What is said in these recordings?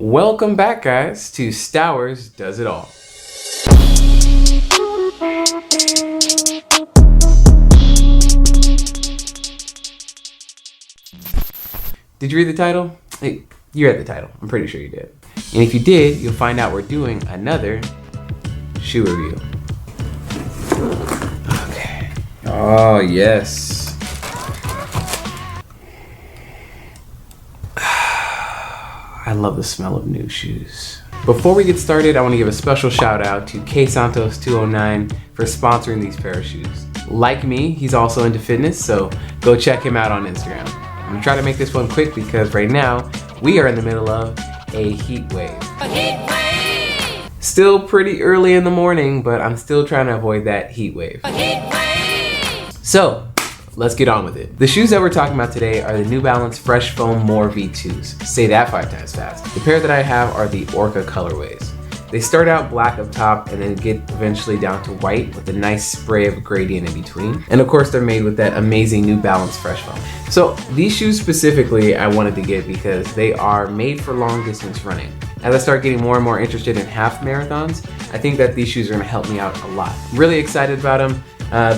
Welcome back, guys, to Stowers Does It All. Did you read the title? Hey, you read the title. I'm pretty sure you did. And if you did, you'll find out we're doing another shoe review. Okay. Oh, yes. I love the smell of new shoes. Before we get started, I want to give a special shout out to K Santos 209 for sponsoring these pair of shoes. Like me, he's also into fitness, so go check him out on Instagram. I'm gonna try to make this one quick because right now we are in the middle of a heat wave. A heat wave! Still pretty early in the morning, but I'm still trying to avoid that heat wave. A heat wave! So, let's get on with it. The shoes that we're talking about today are the New Balance Fresh Foam More V2s. Say that 5 times fast. The pair that I have are the Orca colorways. They start out black up top and then get eventually down to white with a nice spray of gradient in between. And of course they're made with that amazing New Balance Fresh Foam. So these shoes specifically I wanted to get because they are made for long distance running. As I start getting more and more interested in half marathons, I think that these shoes are gonna help me out a lot. I'm really excited about them.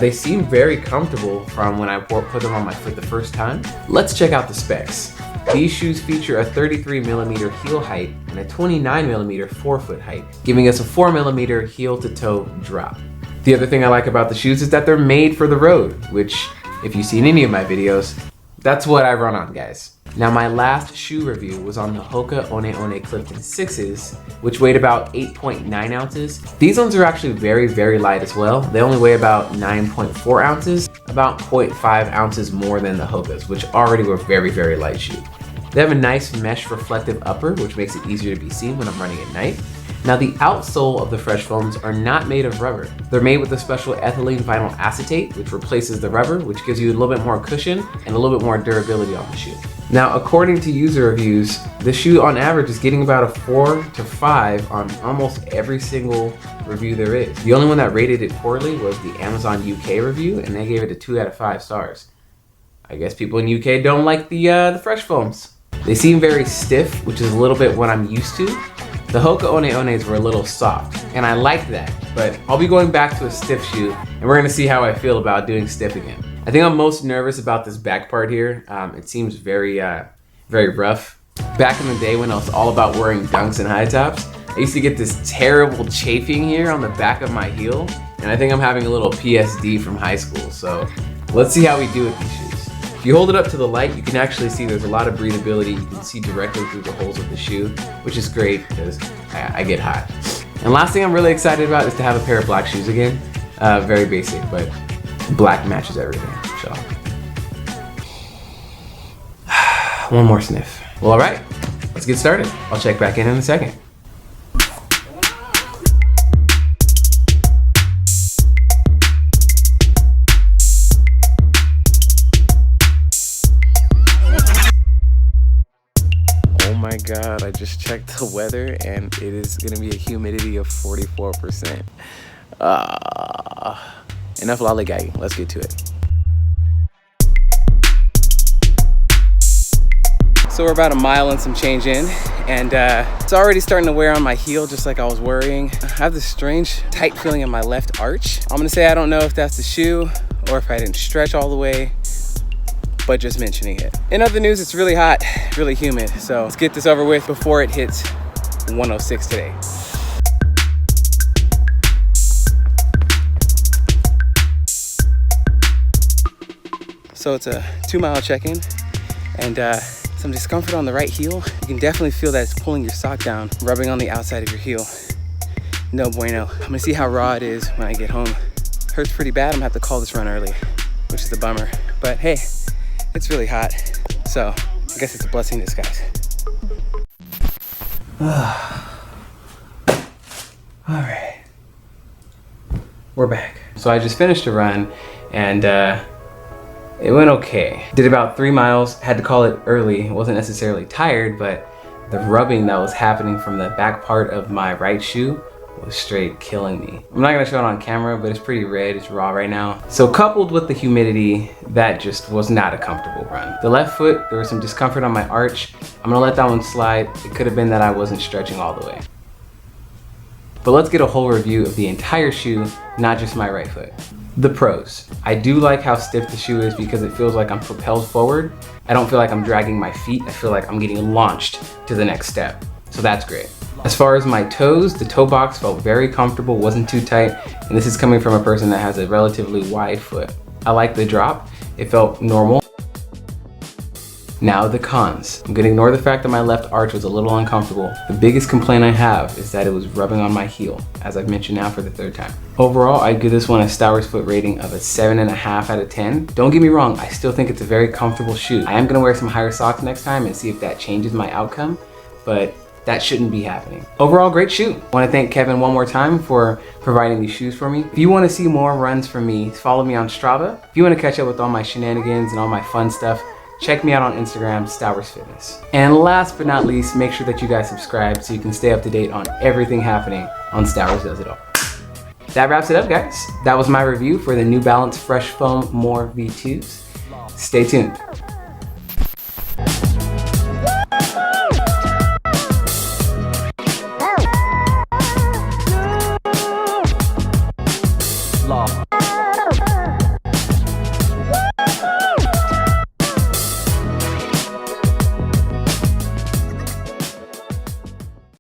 They seem very comfortable from when I put them on my foot the first time. Let's check out the specs. These shoes feature a 33mm heel height and a 29mm forefoot height, giving us a 4mm heel to toe drop. The other thing I like about the shoes is that they're made for the road, which if you've seen any of my videos, that's what I run on, guys. Now my last shoe review was on the Hoka One One Clifton 6s, which weighed about 8.9 ounces. These ones are actually very, very light as well. They only weigh about 9.4 ounces, about 0.5 ounces more than the Hokas, which already were very, very light shoe. They have a nice mesh reflective upper, which makes it easier to be seen when I'm running at night. Now the outsole of the Fresh Foams are not made of rubber. They're made with a special ethylene vinyl acetate, which replaces the rubber, which gives you a little bit more cushion and a little bit more durability on the shoe. Now, according to user reviews, the shoe on average is getting about a 4 to 5 on almost every single review there is. The only one that rated it poorly was the Amazon UK review, and they gave it a 2 out of 5 stars. I guess people in UK don't like the Fresh Foams. They seem very stiff, which is a little bit what I'm used to. The Hoka One Ones were a little soft, and I like that, but I'll be going back to a stiff shoe, and we're gonna see how I feel about doing stiff again. I think I'm most nervous about this back part here. It seems very, very rough. Back in the day when I was all about wearing dunks and high tops, I used to get this terrible chafing here on the back of my heel, and I think I'm having a little PSD from high school, so let's see how we do with these shoes. If you hold it up to the light, you can actually see there's a lot of breathability. You can see directly through the holes of the shoe, which is great because I get hot. And last thing I'm really excited about is to have a pair of black shoes again. Very basic, but black matches everything, so. One more sniff. Well, all right, let's get started. I'll check back in a second. Oh my God, I just checked the weather and it is gonna be a humidity of 44%. Enough lollygagging, let's get to it. So we're about a mile and some change in, and it's already starting to wear on my heel just like I was worrying. I have this strange tight feeling in my left arch. I'm gonna say I don't know if that's the shoe or if I didn't stretch all the way, but just mentioning it. In other news, it's really hot, really humid, so let's get this over with before it hits 106 today. So it's a 2-mile check-in, and some discomfort on the right heel. You can definitely feel that it's pulling your sock down, rubbing on the outside of your heel. No bueno. I'm gonna see how raw it is when I get home. Hurts pretty bad. I'm gonna have to call this run early, which is a bummer. But hey, it's really hot, so I guess it's a blessing in disguise. All right, we're back. So I just finished a run, and it went okay. Did about 3 miles, had to call it early. Wasn't necessarily tired, but the rubbing that was happening from the back part of my right shoe was straight killing me. I'm not gonna show it on camera, but it's pretty red, it's raw right now. So coupled with the humidity, that just was not a comfortable run. The left foot, there was some discomfort on my arch. I'm gonna let that one slide. It could have been that I wasn't stretching all the way. But let's get a whole review of the entire shoe, not just my right foot. The pros. I do like how stiff the shoe is because it feels like I'm propelled forward. I don't feel like I'm dragging my feet. I feel like I'm getting launched to the next step. So that's great. As far as my toes, the toe box felt very comfortable, wasn't too tight, and this is coming from a person that has a relatively wide foot. I like the drop. It felt normal. Now the cons. I'm gonna ignore the fact that my left arch was a little uncomfortable. The biggest complaint I have is that it was rubbing on my heel, as I've mentioned now for the third time. Overall, I'd give this one a Stowers foot rating of a 7.5 out of 10. Don't get me wrong, I still think it's a very comfortable shoe. I am gonna wear some higher socks next time and see if that changes my outcome, but that shouldn't be happening. Overall, great shoe. I wanna thank Kevin one more time for providing these shoes for me. If you wanna see more runs from me, follow me on Strava. If you wanna catch up with all my shenanigans and all my fun stuff, check me out on Instagram, Stowers Fitness. And last but not least, make sure that you guys subscribe so you can stay up to date on everything happening on Stowers Does It All. That wraps it up, guys. That was my review for the New Balance Fresh Foam More V2s. Stay tuned.